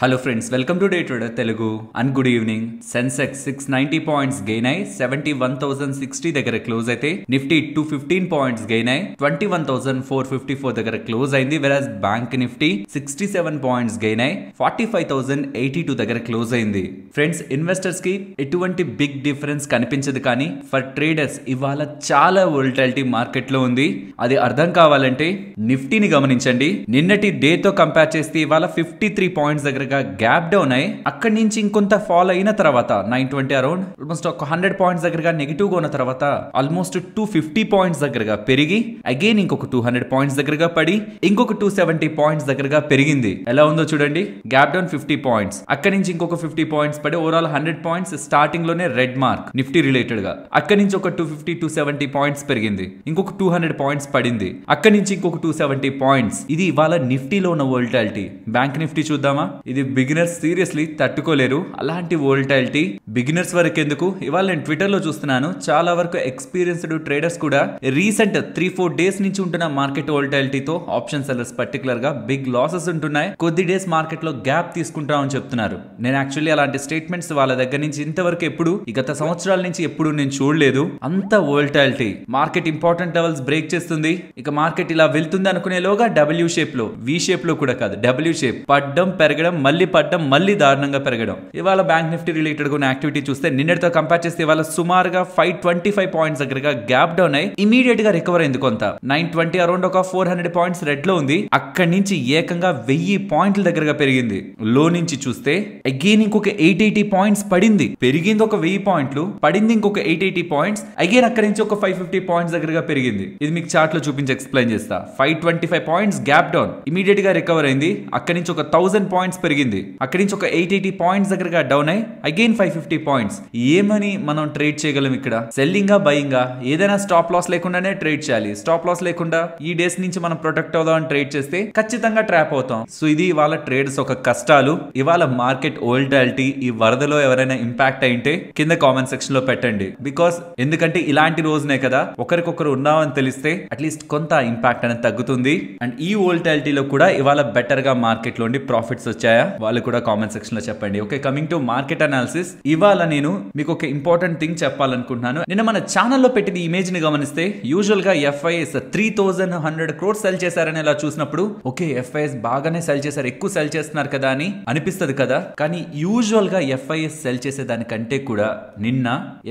Hello friends, welcome to day trader Telugu and good evening. Sensex 690 points gain అయి 71,060 దగ్గర close అయితే, Nifty 215 points gain అయి 21,454 దగ్గర క్లోజ్ అయింది. వెరాజ్ బ్యాంక్ నిఫ్టీ 67 పాయింట్స్ గెయిన్ అయి 45,082 దగ్గర క్లోజ్ అయింది. ఫ్రెండ్స్, ఇన్వెస్టర్స్ కి ఎటువంటి బిగ్ డిఫరెన్స్ కనిపించదు, కానీ ఫర్ ట్రేడర్స్ ఇవాళ చాలా వోల్టాలిటీ మార్కెట్ లో ఉంది. అది అర్థం కావాలంటే నిఫ్టీని గమనించండి. నిన్నటి డే తో కంపేర్ చేస్తే ఇవాళ 53 పాయింట్స్ దగ్గర గ్యాప్ డౌన్ అయి అక్కడి నుంచి ఇంకొంత ఫాల్ అయిన తర్వాత 920 అరౌండ్ ఆల్మోస్ట్ ఒక 100 పాయింట్స్ దగ్గరగా నెగిటివ్ గా ఉన్న తర్వాత ఆల్మోస్ట్ 250 పాయింట్స్ దగ్గరగా పెరిగి అగైన్ ఇంకొక 200 పాయింట్స్ దగ్గరగా పడి ఇంకొక 270 పాయింట్స్ దగ్గరగా పెరిగింది. ఎలా ఉందో చూడండి. గ్యాప్ డౌన్ 50 పాయింట్స్, అక్కడి నుంచి ఇంకొక 50 పాయింట్స్ పడి ఓవరాల్ 100 పాయింట్స్ స్టార్టింగ్ లోనే రెడ్ మార్క్ నిఫ్టీ రిలేటెడ్ గా. అక్కడి నుంచి ఒక 250 270 పాయింట్స్ పెరిగింది, ఇంకొక 200 పాయింట్స్ పడింది, అక్కడి నుంచి ఇంకొక 270 పాయింట్స్. ఇది ఇవాళ నిఫ్టీలో ఉన్న వోల్టాలిటీ. బ్యాంక్ నిఫ్టీ చూద్దామా. ఇది బిగినర్స్ సీరియస్లీ తట్టుకోలేరు అలాంటి వోల్టాలిటీ. బిగినర్స్ వరకు ఎందుకు, ఇవాళ నేను ట్విట్టర్ లో చూస్తున్నాను చాలా వరకు ఎక్స్పీరియన్స్డ్ ట్రేడర్స్ కూడా రీసెంట్ 3-4 డేస్ నుంచి ఉంటున్న మార్కెట్ వోల్టాలిటీతో ఆప్షన్ సెల్లర్స్ పర్టికులర్ గా బిగ్ లాసెస్ ఉంటున్నాయి. కొద్ది డేస్ మార్కెట్ లో గ్యాప్ తీసుకుంటామని చెప్తున్నారు. నేను యాక్చువల్లీ అలాంటి స్టేట్మెంట్స్ వాళ్ళ దగ్గర నుంచి ఇంతవరకు ఎప్పుడు గత సంవత్సరాల నుంచి ఎప్పుడు నేను చూడలేదు. అంత volatility. Market important levels break చేస్తుంది, ఇక మార్కెట్ ఇలా వెళ్తుంది అనుకునేలోగా డబ్ల్యూ షేప్ లో, వి షేప్ లో కూడా కాదు, డబ్ల్యూ షేప్ పడ్డం పెరగడం మళ్ళీ పడ్డం మళ్ళీ దారుణంగా పెరగడం. ఇవాళ బ్యాంక్ నిఫ్టీ రిలేటెడ్ ఉన్న యాక్టివిటీ చూస్తే నిన్నటితో కంపేర్ చేస్తే ఇవాళ సుమారుగా 525 పాయింట్స్ దగ్గరగా గ్యాప్ డౌన్ అయి ఇమీడియట్ గా రికవర్ అయింది. కొంత 920 అరౌండ్ ఒక 400 పాయింట్స్ రెడ్ లో ఉంది, అక్కడి నుంచి ఏకంగా 1000 పాయింట్ల దగ్గరగా పెరిగింది. లో నుంచి చూస్తే అగైన్ ఇంకొక 880 పాయింట్స్ పడింది, పెరిగింది ఒక 1000 పాయింట్లు, పడింది ఇంకొక 880 పాయింట్స్, అగైన్ అక్కడి నుంచి ఒక 550 పాయింట్స్ దగ్గరగా పెరిగింది. ఇది మీకు చార్ట్ లో చూపించి ఎక్స్ప్లెయిన్ చేస్తా. 525 పాయింట్స్ గ్యాప్ డౌన్, ఇమీడియట్ గా రికవర్ అయింది, అక్కడి నుంచి ఒక 1000 పాయింట్స్ పెరిగింది, అక్కడి నుంచి ఒక 880 పాయింట్స్ దగ్గరగా డౌన్ అయి అగైన్ 550 పాయింట్స్. ఏమని మనం ట్రేడ్ చేయగలం ఇక్కడ? సెల్లింగా బయింగా? ఏదైనా స్టాప్ లాస్ లేకుండానే ట్రేడ్ చేయాలి. స్టాప్ లాస్ లేకుండా ఈ డేస్ నుంచి మనం ప్రొటెక్ట్ అవుదాం అని ట్రేడ్ చేస్తే ఖచ్చితంగా ట్రాప్ అవుతాం. సో ఇది ఇవాళ ట్రేడర్స్ ఒక కష్టాలు. ఇవాళ మార్కెట్ వోల్టాలిటీ ఈ వరదలో ఎవరైనా ఇంపాక్ట్ అయింటే కింద కామెంట్ సెక్షన్ లో పెట్టండి. బికాస్ ఎందుకంటే ఇలాంటి రోజునే కదా ఒకరికొకరు ఉన్నామని తెలిస్తే అట్లీస్ట్ కొంత ఇంపాక్ట్ అనేది తగ్గుతుంది. అండ్ ఈ వోల్టాలిటీలో కూడా ఇవాళ బెటర్ గా మార్కెట్ లోని ప్రాఫిట్స్ వచ్చాయా వాళ్ళు కూడా కామెంట్ సెక్షన్ లో చెప్పండి. Okay, coming to market analysis. ఇవాళ నేను మీకు ఒక ఇంపార్టెంట్ థింగ్ చెప్పాలనుకుంటున్నాను. నిన్న మన ఛానల్లో పెట్టిన ఇమేజ్ ని గమనిస్తే యూజువల్ గా ఎఫ్ఐఎస్ 3100 crores సెల్ చేశారని ఇలా చూసినప్పుడు ఓకే ఎఫ్ఐఎస్ బాగానే సెల్ చేశారు, ఎక్కువ సెల్ చేస్తున్నారు కదా అని అనిపిస్తుంది కదా. కానీ యూజువల్ గా ఎఫ్ఐఎస్ సెల్ చేసే దానికంటే కూడా నిన్న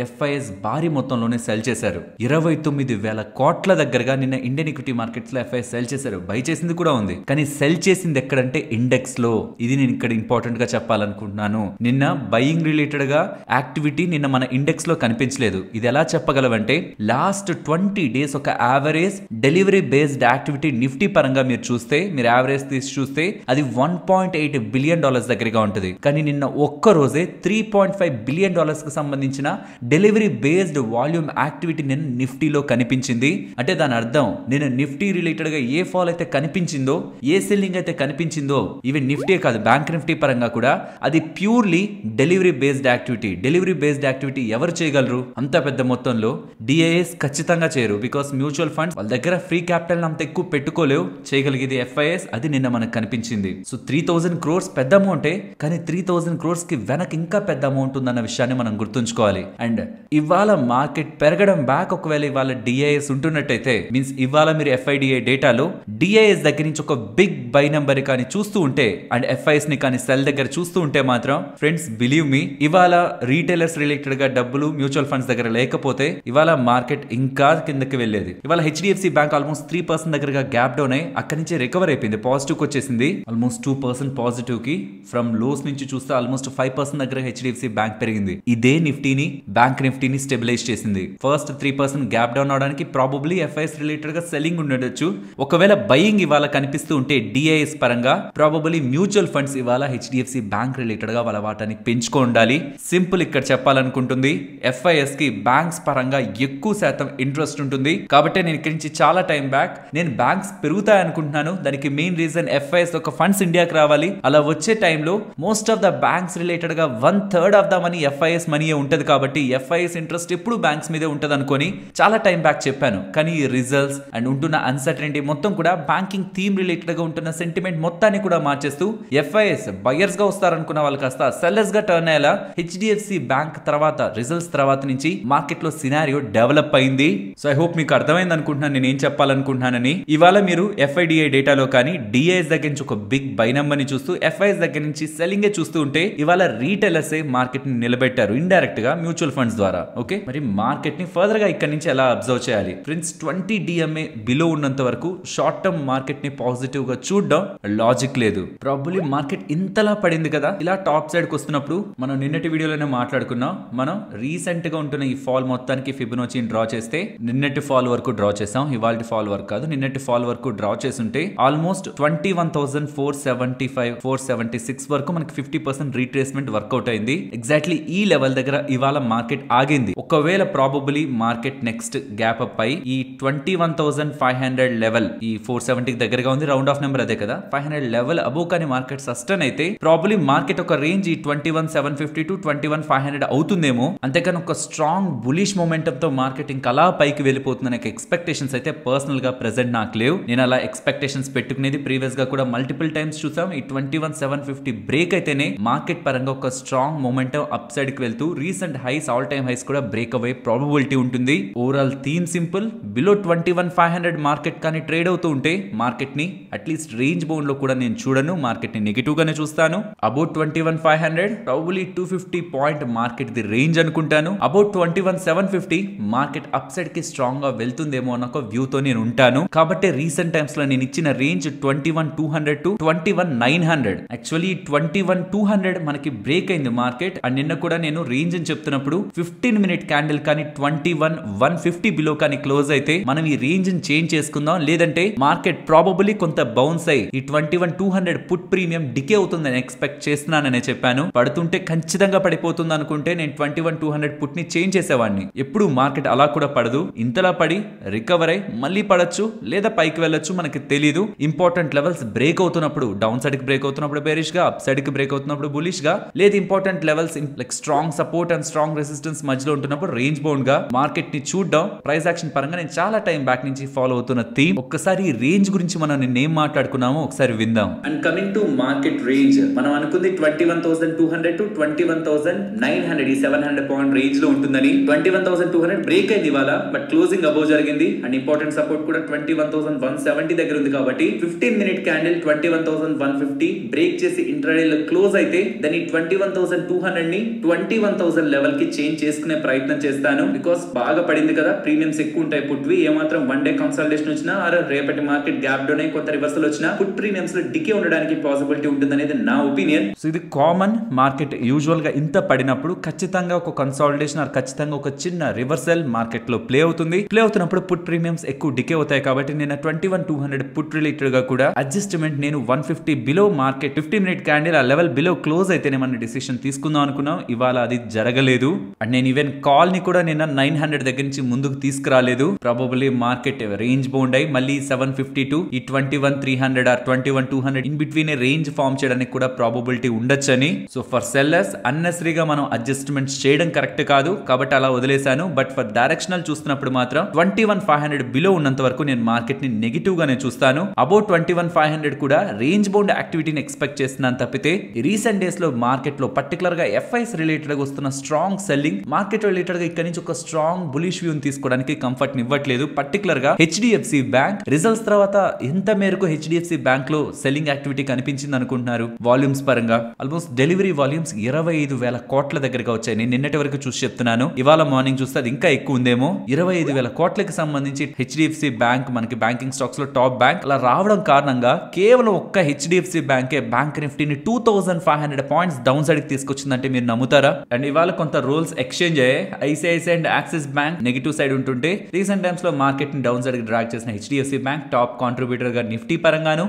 ఎఫ్ఐఎస్ భారీ మొత్తంలోనే సెల్ చేశారు. 29,000 కోట్ల దగ్గరగా నిన్న ఇండియన్ ఈక్విటీ మార్కెట్స్ లో ఎఫ్ఐఎస్ సెల్ చేశారు. బై చేసింది కూడా ఉంది, కానీ సెల్ చేసింది ఎక్కడంటే ఇండెక్స్ లో. ఇది నేను ఇక్కడ ఇంపార్టెంట్ గా చెప్పాలనుకుంటున్నాను. నిన్న బయింగ్ రిలేటెడ్ గా యాక్టివిటీ నిన్న మన ఇండెక్స్ లో కనిపించలేదు. ఇది ఎలా చెప్పగలవంటే లాస్ట్ 20 డేస్ ఒక average delivery based activity Nifty పరంగా మీరు చూస్తే, మీరు యావరేజ్ తీసి చూస్తే అది $1.8 బిలియన్ దగ్గరగా ఉంటుంది. కానీ నిన్న ఒక్క రోజే $3.5 బిలియన్ కి సంబంధించిన డెలివరీ బేస్డ్ వాల్యూమ్ యాక్టివిటీ నిన్న నిఫ్టీలో కనిపించింది. అంటే దాని అర్థం నిన్న నిఫ్టీ రిలేటెడ్ గా ఏ ఫాల్ అయితే కనిపించిందో, ఏ సెల్లింగ్ అయితే కనిపించిందో, ఈవెన్ నిఫ్టీ కాదు బ్యాంక్ నిఫ్టీ పరంగా కూడా అది purely delivery based activity. Delivery based activity ఎవరు చేయగలరు అంత పెద్ద మొత్తంలో? డిఐఎస్ ఖచ్చితంగా చేయరు. బికాస్ మ్యూచువల్ ఫండ్స్ వాళ్ళ దగ్గర ఫ్రీ క్యాపిటల్ అంత ఎక్కువ పెట్టుకోలేవు. చేయగలిగేది ఎఫ్ఐఎస్. అది నిన్న మనకు కనిపించింది. సో 3000 crores పెద్ద అమౌంటే, కానీ 3000 crores కి వెనక ఇంకా పెద్ద అమౌంట్ ఉందన్న విషయాన్ని మనం గుర్తుంచుకోవాలి. అండ్ ఇవాళ మార్కెట్ పెరగడం బ్యాక్ ఒకవేళ ఇవాళ డిఐఎస్ ఉంటున్నట్టయితే మీన్స్ ఇవాళ మీరు ఎఫ్ఐడిఐ డేటాలో డిఐఎస్ దగ్గర నుంచి ఒక బిగ్ బై నెంబర్ కానీ చూస్తూ ఉంటే అండ్ ఎఫ్ఐఎస్ ని కానీ సెల్ దగ్గర చూస్తూ ఉంటే మాత్రం ఫ్రెండ్స్ బిలీవ్ మీ ఇవాళ రీటైలర్స్ రిలేటెడ్ గా డబ్బులు మ్యూచువల్ ఫండ్స్ దగ్గర లేకపోతే ఇవాళ మార్కెట్ ఇంకా కిందకి వెళ్ళేది. ఇవాళ హెచ్డిఎఫ్సి బ్యాంక్ ఆల్మోస్ట్ 3% దగ్గరగా గ్యాప్ డౌన్ అయ్యి అక్కడి నుంచి రికవర్ అయిపోయింది, పాజిటివ్ కి వచ్చేసింది. ఆల్మోస్ట్ 2% పాజిటివ్ కి. ఫ్రమ్ లోస్ నుంచి చూస్తే ఆల్మోస్ట్ 5% దగ్గర హెచ్డిఎఫ్సి బ్యాంక్ పెరిగింది. ఇదే నిఫ్టీని బ్యాంక్ నిఫ్టీని స్టెబిలైజ్ చేసింది. ఫస్ట్ 3% గ్యాప్ డౌన్ అవడానికి ప్రాబబ్లీ ఎఫ్ఐఎస్ రిలేటెడ్ గా సెల్లింగ్ ఉండొచ్చు. ఒకవేళ బయింగ్ ఇవాళ కనిపిస్తూ ఉంటే డిఐఎస్ పరంగా ప్రాబబ్లీ మ్యూచువల్ ఫండ్స్ ఇవాళ హెచ్డిఎఫ్సి బ్యాంక్ రిలేటెడ్ గా వాళ్ళ వాటాన్ని పెంచుకో ఉండాలి. సింపుల్ ఇక్కడ చెప్పాలనుకుంటుంది ఎఫ్ఐఎస్ కి బ్యాంక్స్ పరంగా ఎక్కువ శాతం ఇంట్రెస్ట్ ఉంటుంది. కాబట్టి నేను ఇక్కడి నుంచి చాలా టైం బ్యాక్ నేను బ్యాంక్స్ పెరుగుతాయి అనుకుంటున్నాను. దానికి మెయిన్ రీజన్ ఎఫ్ఐఎస్ ఒక ఫండ్స్ ఇండియాకి రావాలి. అలా వచ్చే టైంలో most of the banks related గా 1/3 ఆఫ్ ద మనీ ఎఫ్ఐఎస్ మనీయే ఉంటది. కాబట్టి ఎఫ్ఐఎస్ ఇంట్రెస్ట్ ఎప్పుడు బ్యాంక్స్ మీదే ఉంటది అనుకొని చాలా టైం బ్యాక్ చెప్పాను. కానీ ఈ రిజల్ట్స్ అండ్ ఉంటున్న అన్సర్టనిటీ మొత్తం కూడా బ్యాంకింగ్ థీమ్ రిలేటెడ్ గా ఉంటున్న సెంటిమెంట్ మొత్తాన్ని కూడా మార్చేస్తూ ఎఫ్ఐ ఎఫ్ఐఎస్ బయర్స్ గా వస్తారనుకున్న వాళ్ళు కాస్త సెల్లర్స్ గా టర్న్ అయ్యేలా హెచ్డిఎఫ్సి బ్యాంక్ తర్వాత రిజల్ట్స్ తర్వాత నుంచి మార్కెట్ లో సినారియో డెవలప్ అయింది. సో ఐ హోప్ మీకు అర్థమైంది అనుకుంటున్నాను నేను ఏం చెప్పాలనుకుంటున్నానని. ఇవాళ మీరు ఎఫ్ఐడిఐ డేటాలో కానీ డిఐఎస్ దగ్గర నుంచి ఒక బిగ్ బై నంబర్ ని చూస్తూ ఎఫ్ఐఎస్ దగ్గర నుంచి సెల్లింగ్ చూస్తూ ఉంటే ఇవాళ రీటైలర్స్ మార్కెట్ ని నిలబెట్టారు ఇండైరెక్ట్ గా మ్యూచువల్ ఫండ్స్ ద్వారా. ఓకే, మరి మార్కెట్ ని ఫర్దర్ గా ఇక్కడ నుంచి ఎలా అబ్జర్వ్ చేయాలి ఫ్రెండ్స్? 20 DMA బిలో ఉన్నంత వరకు షార్ట్ టర్మ్ మార్కెట్ ని పాజిటివ్ గా చూడడం లాజిక్ లేదు. ప్రాబబ్లీ మార్కెట్ ఇంతలా పడింది కదా, ఇలా టాప్ సైడ్ కి వస్తున్నప్పుడు మనం నిన్నటి వీడియోలోనే మాట్లాడుకున్నాం. మనం రీసెంట్ గా ఉంటున్న ఈ ఫాల్ మొత్తానికి ఫిబొనాచిని డ్రా చేస్తే నిన్నటి ఫాల్ వరకు డ్రా చేసాం, ఇవాళ ఫాల్ వరకు కాదు, నిన్నటి ఫాల్ వరకు డ్రా చేస్తుంటే ఆల్మోస్ట్ 21,475 476 వరకు మనకి 50% రీట్రేస్మెంట్ వర్కౌట్ అయింది. ఎగ్జాక్ట్లీ ఈ లెవెల్ దగ్గర ఇవాళ మార్కెట్ ఆగింది. ఒకవేళ probably market next gap up అయి ఈ 21,500 లెవెల్, ఈ 470 దగ్గరగా ఉంది, రౌండ్ ఆఫ్ నెంబర్ అదే కదా, 500 లెవెల్ అబోవ్ కానీ మార్కెట్ సస్టైన్ అయితే ప్రాబబ్లీ మార్కెట్ ఒక రేంజ్ ఈ 21,750 to 21,500 అవుతుందేమో. అంతేకాని ఒక స్ట్రాంగ్ బులిష్ మొమెంటం తో మార్కెట్ ఇంకా అలా పైకి వెళ్ళిపోతుందనే ఎక్స్పెక్టేషన్స్ అయితే పర్సనల్ గా ప్రెసెంట్ నాకు లేవు. నేను అలా ఎక్స్పెక్టేషన్స్ పెట్టుకునేది ప్రీవియస్ గా కూడా మల్టిపుల్ టైమ్స్ చూసాం. ఈ 21,750 బ్రేక్ అయితేనే మార్కెట్ పరంగా ఒక స్ట్రాంగ్ మొమెంటం అప్ సైడ్ కి వెళ్తూ recent highs all time highs కూడా బ్రేక్ అవే ప్రాబబిలిటీ ఉంటుంది. Overall theme simple, below 21,500 market కానీ ట్రేడ్ అవుతూ ఉంటే మార్కెట్ ని అట్లీస్ట్ రేంజ్ బౌండ్ లో కూడా నేను చూడను, మార్కెట్ ని నెగిటివ్ గానే చూస్తాను. About 21,500 probably 250 point market the range అనుకుంటాను. అబౌట్ 21,750 మార్కెట్ అప్ సైడ్ కి స్ట్రాంగ్ గా వెళ్తుందేమో అన్న ఒక వ్యూ తో నేను ఉంటాను. కాబట్టి రీసెంట్ టైమ్స్ లో నేను ఇచ్చిన రేంజ్ 21,200 to 21,900. యాక్చువల్లీ 21,200 మనకి బ్రేక్ అయింది మార్కెట్. అండ్ నిన్న కూడా నేను రేంజ్ అని చెప్తున్నప్పుడు 15 మినిట్ క్యాండిల్ కానీ 21,150 బిలో కానీ క్లోజ్ అయితే మనం ఈ రేంజ్ ని చేంజ్ చేసుకుందాం, లేదంటే మార్కెట్ ప్రాబబ్లీ కొంత బౌన్స్ అయ్యి ఈ 21,200 పుట్ ప్రీమియం డికే అవుతుందని ఎక్స్పెక్ట్ చేస్తున్నాననే చెప్పాను. పడుతుంటే ఖచ్చితంగా పడిపోతుంది అనుకుంటే నేను 21,200 పుట్ ని చేంజ్ చేసేవాడిని. ఎప్పుడు మార్కెట్ అలా కూడా పడదు, ఇంతలా పడి రికవర్ అయి మళ్ళీ పడచ్చు లేదా పైకి వెళ్ళొచ్చు, మనకి తెలియదు. ఇంపార్టెంట్ లెవెల్స్ బ్రేక్ అవుతున్నప్పుడు, డౌన్ సైడ్ కి బ్రేక్ అవుతున్నప్పుడు బేరిష్ గా, అప్ సైడ్ కి బ్రేక్ అవుతున్నప్పుడు బులిష్ గా, లేదు important levels like strong support and strong resistance మధ్యలో ఉంటున్నప్పుడు రేంజ్ బౌండ్ గా మార్కెట్ ని చూడడం ప్రైస్ యాక్షన్ పరంగా నేను చాలా టైం బ్యాక్ నుంచి ఫాలో అవుతున్న థీమ్. ఒక్కసారి ఈ రేంజ్ గురించి మనం నిన్నేం మాట్లాడుకున్నామో ఒకసారి విందాం. And coming to market range, మనం అనుకుంది 21,200 to 21,900 ఈ 700 పాయింట్ రేంజ్ లో ఉంటుందని. 21,200 బ్రేక్ అయింది ఇవాళ, బట్ క్లోజింగ్ అబోవ్ జరిగింది. అండ్ ఇంపార్టెంట్ సపోర్ట్ కూడా 21,170 దగ్గర ఉంది. కాబట్టి 15 మినిట్ క్యాండిల్ 21,150 బ్రేక్ చేసి ఇంట్రాడే లో క్లోజ్ అయితే దాన్ని 21,200 ని 21,000 లెవెల్ కి చేంజ్ చేసుకునే ప్రయత్నం చేస్తాను. బికాస్ బాగా పడింది కదా, ప్రీమియమ్స్ ఎక్కువ ఉంటాయి పుట్వి. ఏమాత్రం వన్ డే కన్సల్టేషన్ వచ్చినా రేపటి మార్కెట్ గ్యాప్ డౌన్ అయి కొంత రివర్సల్ వచ్చినా పుట్ ప్రీమియమ్స్ లో డికే ఉండడానికి పాసిబిలిటీ ఉంటుంది అనేది నా ఒపీనియన్. సో ఇది కామన్, మార్కెట్ యూజువల్ గా ఇంత పడినప్పుడు ఖచ్చితంగా ఒక కన్సాలిడేషన్ ఆర్ ఖచ్చితంగా ఒక చిన్న రివర్సల్ మార్కెట్ లో ప్లే అవుతుంది. ప్లే అవుతున్నప్పుడు పుట్ ప్రీమియమ్స్ ఎక్కువ డికే అవుతాయి. కాబట్టి నేను 21,200 పుట్ రిలేటెడ్ గా కూడా అడ్జస్ట్మెంట్ నేను 150 బిలో మార్కెట్ 15 మినిట్ క్యాండిల్ ఆ లెవెల్ బిలో క్లోజ్ అయితేనే మన డిసిషన్ తీసుకుందాం అనుకున్నాం. ఇవాళ అది జరగలేదు. అండ్ నేను ఈవెన్ కాల్ ని కూడా నిన్న 900 దగ్గర నుంచి ముందుకు తీసుకురాలేదు. ప్రాబబ్లీ మార్కెట్ రేంజ్ బౌండ్ అయి మళ్ళీ 750 టు ఈ 21,300 or 21,200 in between range form చేయడానికి కూడా ప్రాబబిలిటీ ఉండొచ్చని. సో ఫర్ సెల్లర్స్ అన్నెసరీగా మనం అడ్జస్ట్మెంట్స్ చేయడం కరెక్ట్ కాదు, కాబట్టి అలా వదిలేశాను. బట్ ఫర్ డైరెక్షనల్ చూస్తున్నప్పుడు మాత్రం 21,500 బిలో ఉన్నంత వరకు నేను మార్కెట్ ని నెగిటివ్ గానే చూస్తాను. అబౌట్ 21,500 కూడా రేంజ్ బౌండ్ యాక్టివిటీని ఎక్స్పెక్ట్ చేస్తున్నాను తప్పితే రీసెంట్ డేస్ లో మార్కెట్ లో పర్టికులర్ గా ఎఫ్ఐస్ రిలేటెడ్ గా వస్తున్న స్ట్రాంగ్ సెల్లింగ్, మార్కెట్ రిలేటెడ్ గా ఇక్కడ నుంచి ఒక స్ట్రాంగ్ బులిష్ వ్యూ తీసుకోవడానికి కంఫర్ట్ ఇవ్వట్లేదు. పర్టికులర్ గా హెచ్డిఎఫ్సి బ్యాంక్ రిజల్ట్స్ తర్వాత ఎంత మేరకు హెచ్డిఎఫ్సి బ్యాంక్ లో సెల్లింగ్ యాక్టివిటీ కనిపించింది అనుకుంటున్నారు? వాల్యూమ్స్ పరంగా ఆల్మోస్ట్ డెలివరీ వాల్యూమ్స్ 25,000 కోట్ల దగ్గరగా వచ్చాయి. నేను నిన్నటి వరకు చూసి చెప్తున్నాను, ఇవాళ మార్నింగ్ చూస్తే అది ఇంకా ఎక్కువ ఉందేమో. 25,000 కోట్లకి సంబంధించి హెచ్డిఎఫ్సి బ్యాంక్ మనకి బ్యాంకింగ్ స్టాక్స్ లో టాప్ బ్యాంక్ అలా రావడం కారణంగా కేవలం ఒక్క హెచ్డిఎఫ్సి బ్యాంకే బ్యాంక్ నిఫ్టీని 2,500 పాయింట్స్ డౌన్ సైడ్ కి తీసుకొచ్చిందంటే మీరు నమ్ముతారా? అండ్ ఇవాళ కొంత రోల్స్ ఎక్స్చేంజ్ అయ్యాయి. ICICI and axis bank negative side ఉంటుంటే రీసెంట్ టైమ్స్ లో మార్కెట్ ని డౌన్ సైడ్ కి డ్రాగ్ చేసిన హెచ్డిఎఫ్సి బ్యాంక్ టాప్ కాంట్రిబ్యూటర్ గా నిఫ్టీ పరంగాను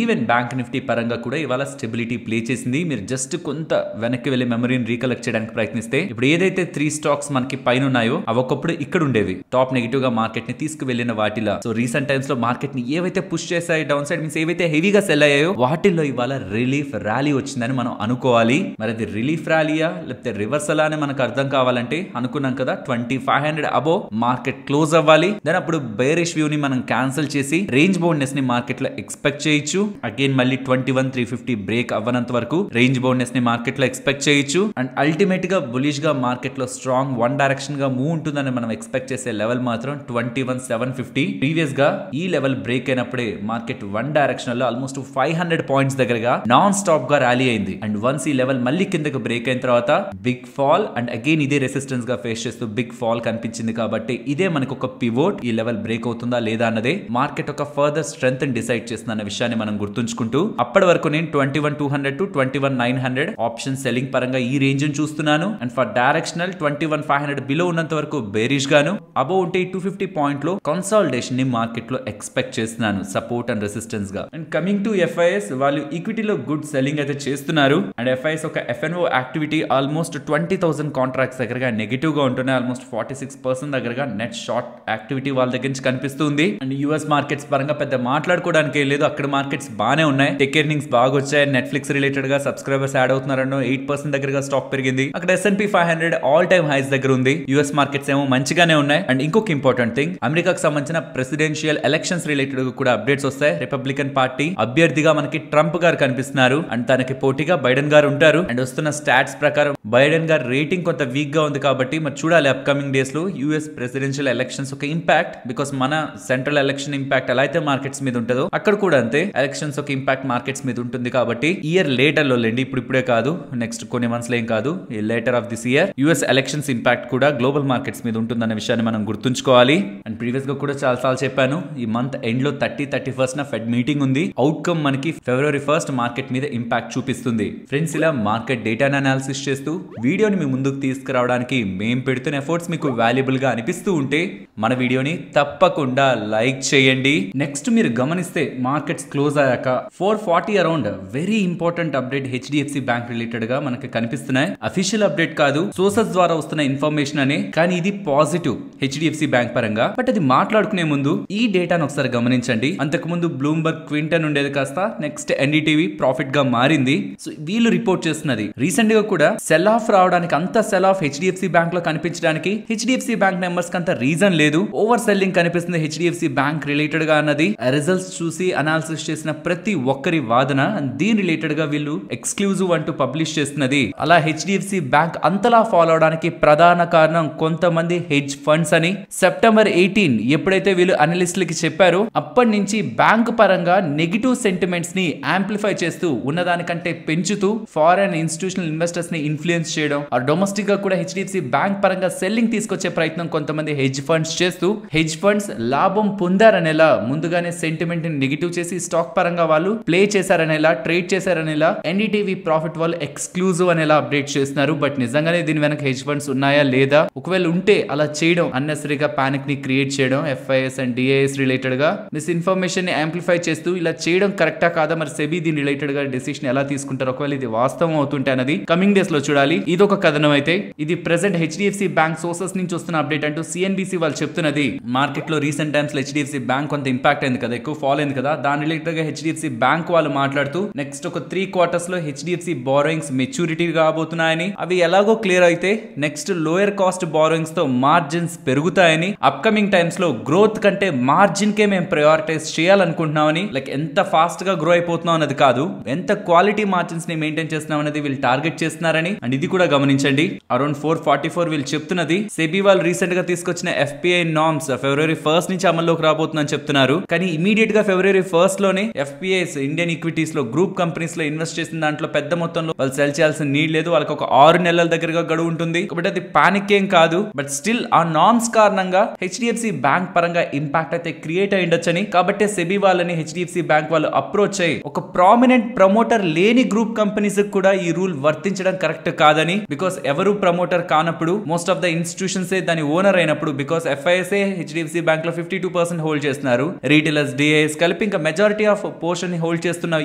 ఈవెన్ బ్యాంక్ నిఫ్టీ పరంగా కూడా ఇవాళ స్టెబిలిటీ ప్లే చేసింది. మీరు జస్ట్ కొంత వెనక్కి వెళ్లి మెమరీని రీకలెక్ట్ చేయడానికి ప్రయత్నిస్తే ఇప్పుడు ఏదైతే 3 స్టాక్స్ మనకి పైన ఉన్నాయో అవి ఒకప్పుడు ఇక్కడ ఉండేవి టాప్ నెగిటివ్ గా మార్కెట్ ని తీసుకువెళ్లిన వాటిలా. సో రీసెంట్ టైమ్స్ లో మార్కెట్ ని ఏవైతే పుష్ చేసాయి డౌన్ సైడ్ మీన్స్ ఏవైతే హెవీగా సెల్ అయ్యాయో వాటిల్లో ఇవాళ రిలీఫ్ ర్యాలీ వచ్చిందని మనం అనుకోవాలి. మరి అది రిలీఫ్ ర్యాలీయా లేకపోతే రివర్సల్ అని మనకు అర్థం కావాలంటే అనుకున్నాం కదా 25,500 అబోవ్ మార్కెట్ క్లోజ్ అవ్వాలి. దెన్ అప్పుడు బేరిష్ వ్యూ ని మనం క్యాన్సిల్ చేసి రేంజ్ బౌండ్నెస్ ని మార్కెట్ లో ఎక్స్పెక్ట్ చేయొచ్చు. అగైన్ మళ్ళీ 21,350 350 బ్రేక్ అవ్వనంత వరకు రేంజ్ బౌండ్నెస్ ని మార్కెట్ లో ఎక్స్పెక్ట్ చేయొచ్చు. అండ్ అల్టిమేట్ గా బులిష్ గా మార్కెట్ లో స్ట్రాంగ్ వన్ డైరెక్షన్ గా మూవ్ ఉంటుందని మనం ఎక్స్పెక్ట్ చేసే లెవెల్ మాత్రం 21,750. ప్రీవియస్ గా ఈ లెవెల్ బ్రేక్ అయినప్పుడే మార్కెట్ వన్ డైరెక్షన్ లో ఆల్మోస్ట్ 500 పాయింట్స్ దగ్గరగా నాన్ స్టాప్ గా ర్యాలీ అయింది. అండ్ వన్స్ ఈ లెవెల్ మళ్ళీ కిందకు బ్రేక్ అయిన తర్వాత బిగ్ ఫాల్ అండ్ అగైన్ ఇదే రెసిస్టెన్స్ గా ఫేస్ చేస్తూ బిగ్ ఫాల్ కనిపించింది. కాబట్టి ఇదే మనకు ఒక పివోట్. ఈ లెవెల్ బ్రేక్ అవుతుందా లేదా అన్నదే మార్కెట్ ఒక ఫర్దర్ స్ట్రెంగ్త్ డిసైడ్ చేస్తున్న విషయాన్ని మనం గుర్తుంచుకుంటూ అప్పటి వరకు నేను 21,200 to 21,900 ఆప్షన్ సెల్లింగ్ పరంగా ఈ రేంజ్ చూస్తున్నాను. అండ్ ఫర్ డైరెక్షనల్ 21,500 బిలో ఉన్నంత వరకు బేరిష్ గాను, అబౌవ్ ఉంటే 250 పాయింట్ లో కన్సాలిడేషన్ ని మార్కెట్ లో ఎక్స్పెక్ట్ చేస్తున్నాను సపోర్ట్ అండ్ రెసిస్టెన్స్ గా. అండ్ కమింగ్ టు FIS, వాళ్ళు ఈక్విటీలో గుడ్ సెల్లింగ్ అయితే చేస్తున్నారు. అండ్ FIS ఒక FNO యాక్టివిటీ ఆల్మోస్ట్ 20,000 కాంట్రాక్ట్స్ దగ్గరగా నెగిటివ్ గా ఉంటున్నాయి. ఆల్మోస్ట్ 46% దగ్గరగా నెట్ షార్ట్ యాక్టివిటీ వాళ్ళ దగ్గర నుంచి కనిపిస్తుంది. అండ్ యూఎస్ మార్కెట్స్ పరంగా పెద్ద మాట్లాడుకోవడానికి లేదు, అక్కడ మార్కెట్స్ బానే ఉన్నాయి. టెక్ ఎర్నింగ్స్ బాగా వచ్చాయి. నెట్ఫ్లిక్స్ రిలేటెడ్ గా సబ్స్క్రైబర్స్ యాడ్ అవుతున్నారన్నో 8% దగ్గరగా స్టాక్ పెరిగింది. అక్కడ S&P 500 ఆల్ టైమ్ హైస్ దగ్గర ఉంది. యూఎస్ మార్కెట్స్ ఏమో మంచిగానే ఉన్నాయి. అండ్ ఇంకొక ఇంపార్టెంట్ థింగ్, అమెరికాకు సంబంధించిన ప్రెసిడెన్షియల్ ఎలక్షన్స్ రిలేటెడ్ కూడా అప్డేట్స్ వస్తాయి. రిపబ్లికన్ పార్టీ అభ్యర్థిగా మనకి ట్రంప్ గారు కనిపిస్తున్నారు. అండ్ తనకి పోటీగా బైడెన్ గారు ఉంటారు. అండ్ వస్తున్న స్టాట్స్ ప్రకారం బైడెన్ గారు రేటింగ్ కొంత వీక్ గా ఉంది. కాబట్టి మరి చూడాలి అప్కమింగ్ డేస్ లో యూఎస్ ప్రెసిడెన్షియల్ ఎలక్షన్స్ ఒక ఇంపాక్ట్. బికాస్ మన సెంట్రల్ ఎలక్షన్ ఇంపాక్ట్ ఎలా అయితే మార్కెట్స్ మీద ఉంటుందో అక్కడ కూడా అంతే ఎలక్షన్స్ ఒక ఇంపాక్ట్ మార్కెట్స్ మీద ఉంటుంది. కాబట్టి ఇయర్ లేటర్ లో లేండి, ఇప్పుడే కాదు, నెక్స్ట్ కొన్ని మంత్స్ లో ఏం కాదు, later of this year US elections impact కూడా గ్లోబల్ మార్కెట్స్ మీద ఉంటుందన్న విషయాన్ని మనం గుర్తుంచుకోవాలి. అండ్ ప్రీవియస్ గా కూడా చాలా సార్లు చెప్పాను, ఈ మంత్ ఎండ్ లో 31st ఫెడ్ మీటింగ్ ఉంది. అవుట్కమ్ మనకి February 1st మార్కెట్ మీద ఇంపాక్ట్ చూపిస్తుంది. ఫ్రెండ్స్, ఇలా మార్కెట్ డేటాను అనాలిసిస్ చేస్తూ వీడియోని మీ ముందుకు తీసుకురావడానికి మేము పెడుతున్న ఎఫర్ట్స్ మీకు వాల్యుబుల్ గా అనిపిస్తూ ఉంటే మన వీడియోని తప్పకుండా లైక్ చేయండి. నెక్స్ట్ మీరు గమనిస్తే మార్కెట్స్ క్లోజ్ అయ్యాక 440 around very important update HDFC bank related గా మనకి కనిపిస్తున్నాయి. అఫీషియల్ అప్డేట్ కాదు, సోర్సెస్ ద్వారా వస్తున్న ఇన్ఫర్మేషన్ అనే, కానీ ఇది పాజిటివ్ HDFC బ్యాంక్ పరంగా. బట్ అది మాట్లాడుకునే ముందు ఈ డేటాను ఒకసారి గమనించండి. అంతకు ముందు బ్లూంబర్గ్ క్వింటన్ ఉండేది కాస్త నెక్స్ట్ NDTV ప్రాఫిట్ గా మారింది. సో వీళ్ళు రిపోర్ట్ చేస్తున్నది రీసెంట్ గా కూడా సెల్ ఆఫ్ రావడానికి, అంత సెల్ ఆఫ్ HDFC బ్యాంక్ లో కనిపించడానికి HDFC బ్యాంక్ నెంబర్స్ కి అంత రీజన్ లేదు. ఓవర్ సెల్లింగ్ కనిపిస్తుంది HDFC బ్యాంక్ రిలేటెడ్ గా అన్నది రిజల్ట్స్ చూసి అనాలిసిస్ చేసిన ప్రతి ఒక్కరి వాదన. దీని రిలేటెడ్ గా వీళ్ళు ఎక్స్క్లూజివ్ అంటూ పబ్లిష్ చేస్తున్నది. అలా HDFC బ్యాంక్ అంతలా ఫాలో అవడానికి ప్రధాన కారణం కొంతమంది హెడ్జ్ ఫండ్స్ అని సెప్టెంబర్ 18 ఎప్పుడైతే వీళ్ళు అనలిస్టులకి చెప్పారో అప్పటి నుంచి బ్యాంక్ పరంగా నెగిటివ్ సెంటిమెంట్స్ ని యాంప్లిఫై చేస్తూ ఉన్నదానికంటే పెంచుతూ ఫారెన్ ఇన్స్టిట్యూషనల్ ఇన్వెస్టర్స్ ని ఇన్ఫ్లుయెన్స్ చేయడం, ఆ డొమెస్టిక్ గా కూడా HDFC బ్యాంక్ పరంగా సెల్లింగ్ తీసుకొచ్చే ప్రయత్నం కొంతమంది హెడ్జ్ ఫండ్స్ చేస్తూ హెడ్జ్ ఫండ్స్ లాభం పొందారనేలా ముందుగానే సెంటిమెంట్ ని నెగిటివ్ చేసి స్టాక్ పరంగా వాళ్ళు ప్లే చేశారనేలా, ట్రేడ్ చేశారనేలా NDTV ప్రాఫిట్ వాళ్ళు ఎక్స్క్లూజివ్ అనేలా అప్డేట్ చేస్తున్నారు. బట్ నిజంగానే దీని వెనక హెడ్జ్ ఫండ్స్ ఉన్నాయా లేదా, ఒకవేళ ఉంటే అలా చేయడం అన్నెసరీగా పానిక్ ని క్రియేట్ చేయడం, FIS అండ్ DIS రిలేటెడ్ గా మిస్ ఇన్ఫర్మేషన్ ని యాంప్లిఫై చేస్తూ ఇలా చేయడం కరెక్టా కాదా, మరి సెబీ దీని రిలేటెడ్ గా డెసిషన్ ఎలా తీసుకుంటారు, ఒకవేళ ఇది వాస్తవం అవుతుంటే అన్నది కమింగ్ డేస్ లో చూడాలి. ఇదొక కథనం అయితే. ఇది ప్రెసెంట్ HDFC బ్యాంక్ సోర్సెస్ నుంచి వస్తున్న అప్డేట్ అంటూ CNBC వాళ్ళు చెప్తున్నది. మార్కెట్ లో రీసెంట్ టైమ్స్ లో HDFC బ్యాంక్ కొంత ఇంపాక్ట్ అయింది కదా, ఎక్కువ ఫాల్ అయింది కదా, దాని రిలేటెడ్ గా HDFC బ్యాంక్ వాళ్ళు మాట్లాడుతూ నెక్స్ట్ ఒక 3 quarters లో HDFC బారోయింగ్స్ మెచ్యూరిటీ కాబోతున్నాయని, అవి ఎలాగో క్లియర్ అయితే నెక్స్ట్ లోయర్ కాస్ట్ బారోయింగ్స్ తో మార్జిన్స్ పెరుగుతాయని, అప్కమింగ్ టైమ్స్ లో గ్రోత్ కంటే మార్జిన్ కే మేము ప్రయారిటైజ్ చేయాలనుకుంటున్నామని, లైక్ ఎంత ఫాస్ట్ గా గ్రో అయిపోతున్నాం అన్నది కాదు, ఎంత క్వాలిటీ మార్జిన్స్ ని మెయింటైన్ చేస్తున్నాం అనేది వీళ్ళు టార్గెట్ చేస్తున్నారని. అండ్ ఇది కూడా గమనించండి, అరౌండ్ 444 వీళ్ళు చెప్తున్నది. సెబీ వాళ్ళు రీసెంట్ గా తీసుకొచ్చిన FPI నార్మ్స్ February 1st నుంచి అమల్లోకి రాబోతుందని చెప్తున్నారు. కానీ ఇమీడియట్ గా February 1st లోనే FPIs ఇండియన్ ఈక్విటీస్ లో గ్రూప్ కంపెనీస్ లో ఇన్వెస్ట్ చేసిన దాంట్లో పెద్ద మొత్తంలో వాళ్ళు సెల్ చేయాల్సిన నీడ్ లేదు. వాళ్ళకి ఒక 6 నెలల దగ్గరగా గడువు ఉంటుంది. కాబట్టి అది పానిక్ ఏం కాదు. బట్ స్టిల్ ఆ నార్మ్స్ కారణంగా HDFC బ్యాంక్ పరంగా ఇంపాక్ట్ అయితే క్రియేట్ అయ్యిండొచ్చని, కాబట్టి సెబీ వాళ్ళని HDFC బ్యాంక్ వాళ్ళు అప్రోచ్ అయ్యి ఒక ప్రామినెంట్ ప్రమోటర్ లేని గ్రూప్ కంపెనీస్ కూడా ఈ రూల్ వర్తించడం కరెక్ట్ కాదని, బికాస్ ఎవరు ప్రమోటర్ కానప్పుడు మోస్ట్ ఆఫ్ ద ఇన్స్టిట్యూషన్స్ దాని ఓనర్ అయినప్పుడు, బికాస్ FIS HDFC బ్యాంక్ లో 52% హోల్డ్ చేస్తున్నారు, రీటైలర్స్ DIS కలిపి ఇంకా మెజారిటీ ఆఫ్ పోర్షన్ ని హోల్డ్ చేస్తున్న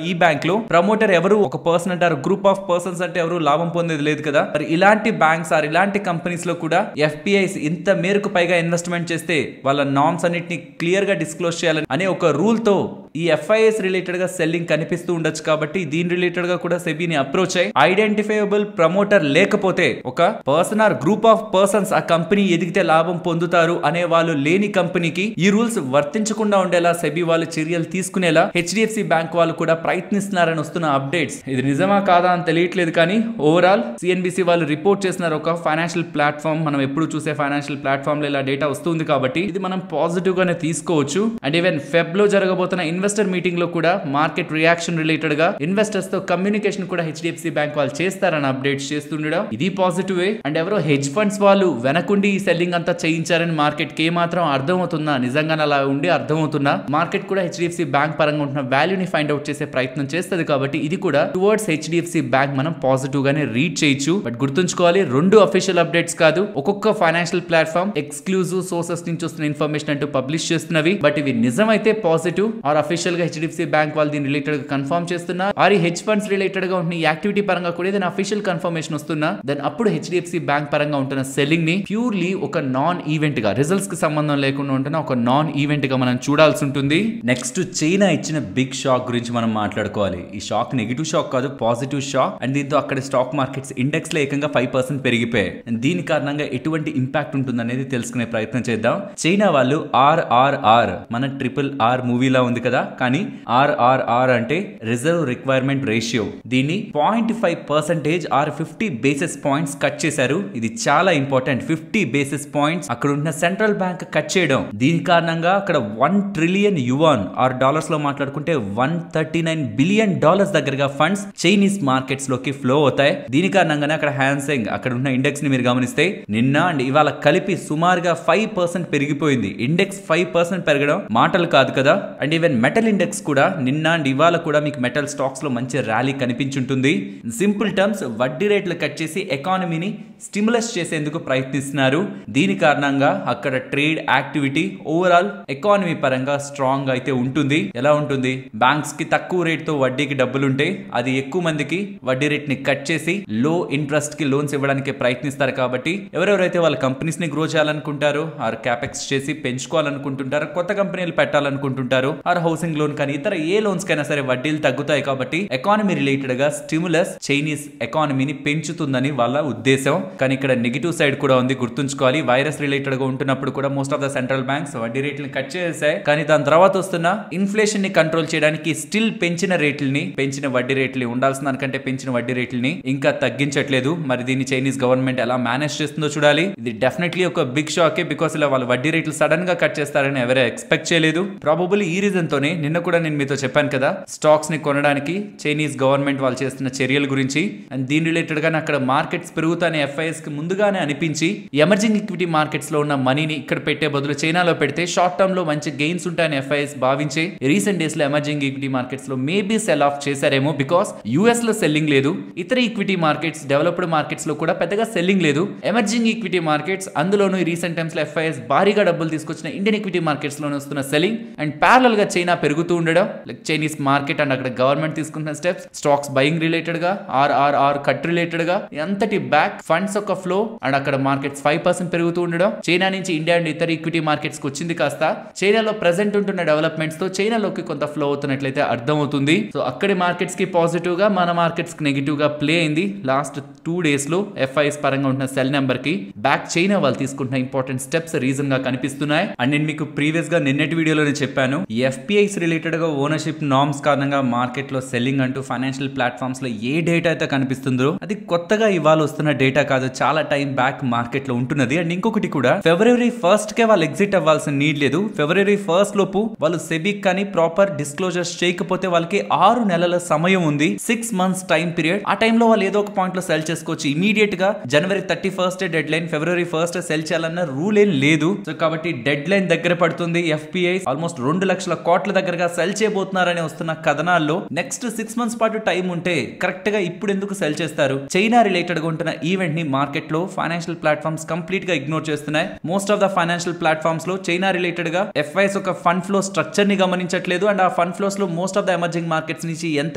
ఈ బ్యాంక్ లో ప్రమోటర్ ఎవరు, ఒక పర్సన్ అంటారు, గ్రూప్ ఆఫ్ పర్సన్స్ అంటే ఎవరు లాభం పొందేది లేదు కదా. మరి ఇలాంటి బ్యాంక్స్ ఆర్ ఇలాంటి కంపెనీస్ లో కూడా FPIs ఇంత మేరకు పైగా ఇన్వెస్ట్మెంట్ చేస్తే వాళ్ళ నార్మ్స్ అన్నిటిని క్లియర్ గా డిస్క్లోజ్ చేయాలని అనే ఒక రూల్ తో ఈ FIS రిలేటెడ్ గా సెల్లింగ్ కనిపిస్తూ ఉండొచ్చు కాబట్టి దీని రిలేటెడ్ గా కూడా సెబీని అప్రోచ్ అయ్యి ఐడెంటిఫైయబుల్ ప్రమోటర్ లేకపోతే ఒక person are group of persons ఆ కంపెనీ ఎదిగితే లాభం పొందుతారు అనే వాళ్ళు లేని కంపెనీకి ఈ రూల్స్ వర్తించకుండా ఉండేలా సెబీ వాళ్ళు చర్యలు తీసుకునేలా HDFC బ్యాంక్ వాళ్ళు కూడా ప్రయత్నిస్తున్నారని వస్తున్న అప్డేట్స్. ఇది నిజమా కాదా అని తెలియట్లేదు కానీ ఓవరాల్ CNBC వాళ్ళు రిపోర్ట్ చేస్తున్నారు ఒక ఫైనాన్షియల్ ప్లాట్ఫామ్, మనం ఎప్పుడు చూసే ఫైనాన్షియల్ ప్లాట్ఫామ్ లో ఇలా డేటా వస్తుంది కాబట్టి ఇది మనం పాజిటివ్ గానే తీసుకోవచ్చు. అండ్ ఈవెన్ ఫెబ్ లో జరగబోతున్న ఇన్వెస్టర్ మీటింగ్ లో కూడా మార్కెట్ రియాక్షన్ రిలేటెడ్ గా ఇన్వెస్టర్స్ తో కమ్యూనికేషన్ కూడా HDFC బ్యాంక్ వాళ్ళు చేస్తారని అప్డేట్స్ చేస్తుండడం ఇది పాజిటివ్. అండ్ ఎవరో హెడ్జ్ ఫండ్స్ వాళ్ళు వెనకుండి ఈ సెల్లింగ్ అంతా చేయించారని మార్కెట్ కి మాత్రం అర్థమవుతుందా, నిజంగానే అలా ఉండి అర్థమవుతున్నా మార్కెట్ కూడా HDFC బ్యాంక్ పరంగా ఉంటున్న వాల్యూని ఫైండ్ అవుట్ చేసే ప్రయత్నం చేస్తుంది కాబట్టి ఇది కూడా టువర్డ్స్ HDFC బ్యాంక్ మనం పాజిటివ్ గానే రీడ్ చేయొచ్చు. బట్ గుర్తుంచుకోవాలి, రెండు అఫీషియల్ అప్డేట్స్ కాదు, ఒక్కొక్క ఫైనాన్షియల్ ప్లాట్ఫామ్ ఎక్స్క్లూజివ్ సోర్సెస్ నుంచి వస్తున్న ఇన్ఫర్మేషన్ అంటూ పబ్లిష్ చేస్తున్నవి. బట్ ఇవి నిజమైతే పాజిటివ్ ఆర్ అఫీషియల్ గా HDFC బ్యాంక్ వాళ్ళు దీని రిలేటెడ్ గా కన్ఫర్మ్ చేస్తున్నా ఆర్ ఈ హెడ్జ్ ఫండ్స్ రిలేటెడ్ గా ఉంటున్న యాక్టివిటీ పరంగా కూడా ఏదైనా అఫీషియల్ కన్ఫర్మేషన్ వస్తున్నా దెన్ అప్పుడు HDFC బ్యాంక్ పరంగా ఉంటున్న సెల్లింగ్ ని ప్యూర్లీ ఒక నాన్ ఈవెంట్ గా, రిజల్ట్స్ కి సంబంధం లేకుండా ఉంటున్న ఒక నాన్ ఈవెంట్ గా మనం చూడాల్సి ఉంటుంది. నెక్స్ట్ చైనా ఇచ్చిన బిగ్ షాక్ గురించి మనం మాట్లాడుకోవాలి. ఈ షాక్ నెగిటివ్ షాక్ కాదు, పాజిటివ్ షాక్. అండ్ దీంతో అక్కడ స్టాక్ మార్కెట్స్ ఇండెక్స్ లో ఏకంగా 5% పెరిగిపోయాయి. దీని కారణంగా ఎటువంటి ఇంపాక్ట్ ఉంటుందనేది తెలుసుకునే ప్రయత్నం చేద్దాం. చైనా వాళ్ళు RRR, మన RRR మూవీలా ఉంది కదా, కానీ RRR అంటే రిజర్వ్ రిక్వైర్మెంట్ రేషియో, దీన్ని 0.5% ఆర్ 50 బేసిస్ పాయింట్స్ కట్ చేశారు. ఇది చాలా ఇంపార్టెంట్. 50 బేసిస్ పాయింట్స్ అక్కడ ఉన్న సెంట్రల్ బ్యాంక్ కట్ చేయడం, దీని కారణంగా అక్కడ 1 ట్రిలియన్ యువాన్ ఆర్ డాలర్స్ లో మాట్లాడుకుంటే $139 బిలియన్ దగ్గరగా ఫండ్స్ చైనీస్ మార్కెట్స్ లోకి ఫ్లో అవుతాయి. దీని కారణంగానే అక్కడ హ్యాన్సెంగ్ అక్కడ ఉన్న ఇండెక్స్ ని మీరు గమనిస్తే నిన్న అండ్ ఇవాళ కలిపి సుమారుగా 5% పెరిగిపోయింది. ఇండెక్స్ 5% పెరగడం మాటలు కాదు కదా. అండ్ ఈవెన్ మెటల్ ఇండెక్స్ కూడా నిన్న అండ్ ఇవాళ కూడా మీకు మెటల్ స్టాక్స్ లో మంచి ర్యాలీ కనిపించుంటుంది. సింపుల్ టర్మ్స్, వడ్డీ రేట్లు కట్ చేసి ఎకానమీని స్టిమ్యులస్ చేసేందుకు ప్రయత్నిస్తున్నారు. దీని కారణంగా అక్కడ ట్రేడ్ యాక్టివిటీ ఓవరాల్ ఎకానమీ పరంగా స్ట్రాంగ్ అయితే ఉంటుంది. ఎలా ఉంటుంది? బ్యాంక్స్ కి తక్కువ రేట్ తో వడ్డీకి డబ్బులుంటే అది ఎక్కువ మందికి వడ్డీ రేట్ ని కట్ చేసి లో ఇంట్రెస్ట్ కి లోన్స్ ఇవ్వడానికి ప్రయత్నిస్తారు. కాబట్టి ఎవరెవరైతే వాళ్ళ కంపెనీస్ ని గ్రో చేయాలనుకుంటారో ఆర్ క్యాపెక్స్ చేసి పెంచుకోవాలనుకుంటుంటారో, కొత్త కంపెనీలు పెట్టాలనుకుంటుంటారో ఆర్ హౌసింగ్ లోన్ కానీ ఇతర ఏ లోన్స్ కైనా సరే వడ్డీలు తగ్గుతాయి. కాబట్టి ఎకానమీ రిలేటెడ్ గా స్టిమ్యులస్ చైనీస్ ఎకానమీని పెంచుతుందని వాళ్ళ ఉద్దేశం. కానీ ఇక్కడ నెగిటివ్ సైడ్ కూడా ఉంది, గుర్తుంచుకోవాలి. వైరస్ రిలేటెడ్ గా ఉంటున్నప్పుడు కూడా most of the central banks వడ్డీ రేట్లను కట్ చేసాయి. కానీ దాని తర్వాత వస్తున్న ఇన్ఫ్లేషన్ ని కంట్రోల్ చేయడానికి స్టిల్ పెంచిన వడ్డీ రేట్లు ఉండాల్సిన దానికంటే పెంచిన వడ్డీ రేట్లని ఇంకా తగ్గించట్లేదు. మరి దీన్ని చైనీస్ గవర్నమెంట్ ఎలా మేనేజ్ చేస్తుందో చూడాలి. ఇది డెఫినెట్లీ ఒక బిగ్ షాకే, బికాస్ ఇలా వాళ్ళ వడ్డీ రేట్లు సడన్ గా కట్ చేస్తారని ఎవరే ఎక్స్పెక్ట్ చేయలేదు. ప్రాబబుల్లీ ఈ రీజన్ తోనే నిన్న కూడా నేను మీతో చెప్పాను కదా, స్టాక్స్ ని కొనడానికి చైనీస్ గవర్నమెంట్ వాళ్ళు చేస్తున్న చర్యల గురించి. అండ్ దీని రిలేటెడ్ గానే అక్కడ మార్కెట్స్ పెరుగుతాయని FIS కి ముందుగానే అనిపించి ఎమర్జింగ్ ఈక్విటీ మార్కెట్స్ లో ఉన్న మనీని ఇక్కడ పెట్టే బదులు చైనాలో పెడితే షార్ట్ టర్మ్ లో మంచి గెయిన్స్ ఉంటాయని FIS భావించి రీసెంట్ డేస్ లో ఎమర్జింగ్ ఈక్విటీ మార్కెట్స్ లో మేబీ సెల్ ఆఫ్ చేశారేమో. బికాస్ యుఎస్ లో సెల్లింగ్ లేదు, ఇతర ఈక్విటీ మార్కెట్స్ డెవలప్డ్ మార్కెట్స్ లో కూడా పెద్దగా సెల్లింగ్ లేదు. ఎమర్జింగ్ ఈక్విటీ మార్కెట్స్, అందులోనూ ఈ రీసెంట్ టైమ్స్ లో FIS భారీగా డబ్బులు తీసుకొచ్చిన ఇండియన్ ఈక్విటీ మార్కెట్స్ లో వస్తున్న సెల్లింగ్ అండ్ ప్యారలల్ గా చైనా పెరుగుతూ ఉండడం, లైక్ చైనీస్ మార్కెట్ అండ్ అక్కడ గవర్నమెంట్ తీసుకుంటున్న స్టెప్స్, స్టాక్స్ బయింగ్ రిలేటెడ్ గా RRR కట్ రిలేటెడ్ గా అంతటి బ్యాక్ ఫండ్స్ ఒక ఫ్లో అండ్ అక్కడ మార్కెట్స్ 5% పెరుగుతూ ఉండడం, చైనా నుంచి ఇండియా అండ్ ఇతర ఈక్విటీ మార్కెట్స్ కి వచ్చింది కాస్త చైనాలో ప్రెసెంట్ ఉంటున్న డెవలప్మెంట్స్ తో చైనాలోకి కొంత ఫ్లో అవుతున్నట్లయితే అర్థమవుతుంది. సో అక్కడి మార్కెట్స్ కి పాజిటివ్ గా, మన మార్కెట్స్ కి నెగిటివ్ గా ప్లే అయింది. లాస్ట్ 2 డేస్ లో FIS పరంగా ఉంటున్న సెల్ నెంబర్ కి బ్యాక్ చైనా వాళ్ళు తీసుకుంటున్న ఇంపార్టెంట్ స్టెప్స్ రీజన్ గా కనిపిస్తున్నాయి. అండ్ నేను మీకు ప్రీవియస్ గా నిన్నటి వీడియోలోనే చెప్పాను, FPIs రిలేటెడ్ గా ఓనర్షిప్ నార్మ్స్ కారణంగా మార్కెట్ లో సెల్లింగ్ అంటూ ఫైనాన్షియల్ ప్లాట్ఫామ్స్ లో ఏ డేటా అయితే కనిపిస్తుందో అది కొత్తగా ఇవాళ వస్తున్న డేటా కాదు, చాలా టైం బ్యాక్ మార్కెట్ లో ఉంటున్నది. అండ్ ఇంకొకటి కూడా, February 1st కే వాళ్ళు ఎగ్జిట్ అవ్వాల్సిన నీడ్ లేదు. February 1st లోపు వాళ్ళు సెబీక్ కానీ ప్రాపర్ డిస్క్లోజర్స్ చేయకపోతే వాళ్ళకి 6 నెలల సమయం ఉంది, 6 months టైం పీరియడ్. ఆ టైంలో వాళ్ళు ఏదో ఒక పాయింట్ లో సెల్ చేసుకోవచ్చు. ఇమీడియట్ గా January 31st dead line, February 1st cell చేయాలన్న రూల్ ఏం లేదు. సో కాబట్టి డెడ్ లైన్ దగ్గర పడుతుంది. FPIs ఆల్మోస్ట్ 2 లక్షల కోట్ల దగ్గరగా సెల్ చేయబోతున్నారని వస్తున్న కథనాల్లో నెక్స్ట్ 6 months పాటు టైం ఉంటే కరెక్ట్ గా ఇప్పుడు ఎందుకు సెల్ చేస్తారు? చైనా రిలేటెడ్ గా ఉంటున్న ఈవెంట్ ని మార్కెట్ లో ఫైనాన్షియల్ ప్లాట్ఫామ్స్ కంప్లీట్ గా ఇగ్నోర్ చేస్తున్నాయి. Most of the financial platforms లో చైనా రిలేటెడ్ గా FIS ఒక ఫండ్ ఫ్లో స్ట్రక్చర్ ని గమనించట్లేదు. అండ్ ఆ ఫండ్ ఫ్లోస్ లో most of the emerging markets నుంచి ఎంత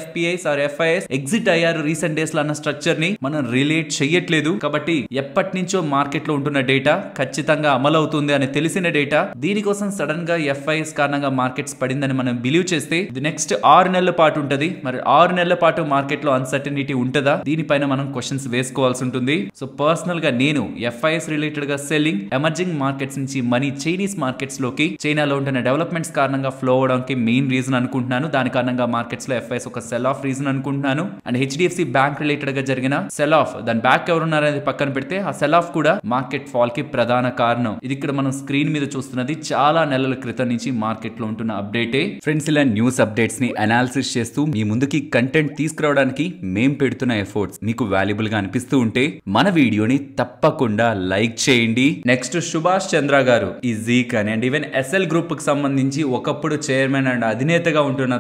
FPIs ఆర్ FIS ఎగ్జిట్ అయ్యారు రీసెంట్ డేస్ లో అన్న స్ట్రక్చర్ ని మనం రిలేట్ చేయట్లేదు. కాబట్టి ఎప్పటి నుంచో మార్కెట్ లో ఉంటున్న డేటా ఖచ్చితంగా అమలు అవుతుంది అని తెలిసిన డేటా, దీనికోసం సడన్ గా FIS కారణంగా మార్కెట్స్ పడిందని మనం బిలీవ్ చేస్తే ఇది నెక్స్ట్ 6 నెలల పాటు ఉంటది. మరి 6 నెలల పాటు మార్కెట్ లో అన్సర్టనిటీ ఉంటదా? దీనిపైన మనం క్వశ్చన్స్ వేసుకోవాల్సి ఉంటుంది. సో పర్సనల్ గా నేను ఎఫ్ఐఎస్ రిలేటెడ్ గా సెల్లింగ్ ఎమర్జింగ్ మార్కెట్స్ నుంచి మనీ చైనీస్ మార్కెట్స్ లోకి చైనాలో ఉంటున్న డెవలప్మెంట్స్ కారణంగా ఫ్లో అవడానికి మెయిన్ రీజన్ అనుకుంటున్నాను. దాని కారణంగా మార్కెట్స్ లో ఎఫ్ఐఎస్ ఒక సెల్ ఆఫ్ రీజన్ అనుకుంటున్నాను. అండ్ హెచ్డిఎఫ్సి బ్యాంక్ రిలేటెడ్ గా జరిగిన సెల్ ఆఫ్, దాని బ్యాక్ ఎవరున్నారనేది పక్కన పెడితే ఆ సెల్ ఆఫ్ కూడా మార్కెట్ ఫాల్ కి ప్రధాన కారణం. ఇది ఇక్కడ మనం స్క్రీన్ మీద చూస్తున్నది చాలా నెలల క్రితం నుంచి మార్కెట్ లో ఉంటున్న అప్డేటే. ఫ్రెండ్స్, ఇలా న్యూస్ అప్డేట్స్ ని అనాలిసిస్ చేస్తూ మీ ముందుకి కంటెంట్ తీసుకురావడానికి మేం పెడుతున్న ఎఫర్ట్స్ మీకు వాల్యుబుల్ గా అనిపిస్తూ ఉంటే మన వీడియోని తప్పకుండా లైక్ చేయండి. నెక్స్ట్ సుభాష్ చంద్ర గారు ఈ జీ కానీ అండ్ ఈవెన్ ఎస్ఎల్ గ్రూప్ కి సంబంధించి ఒకప్పుడు చైర్మన్ అండ్ అధినేతగా ఉంటున్న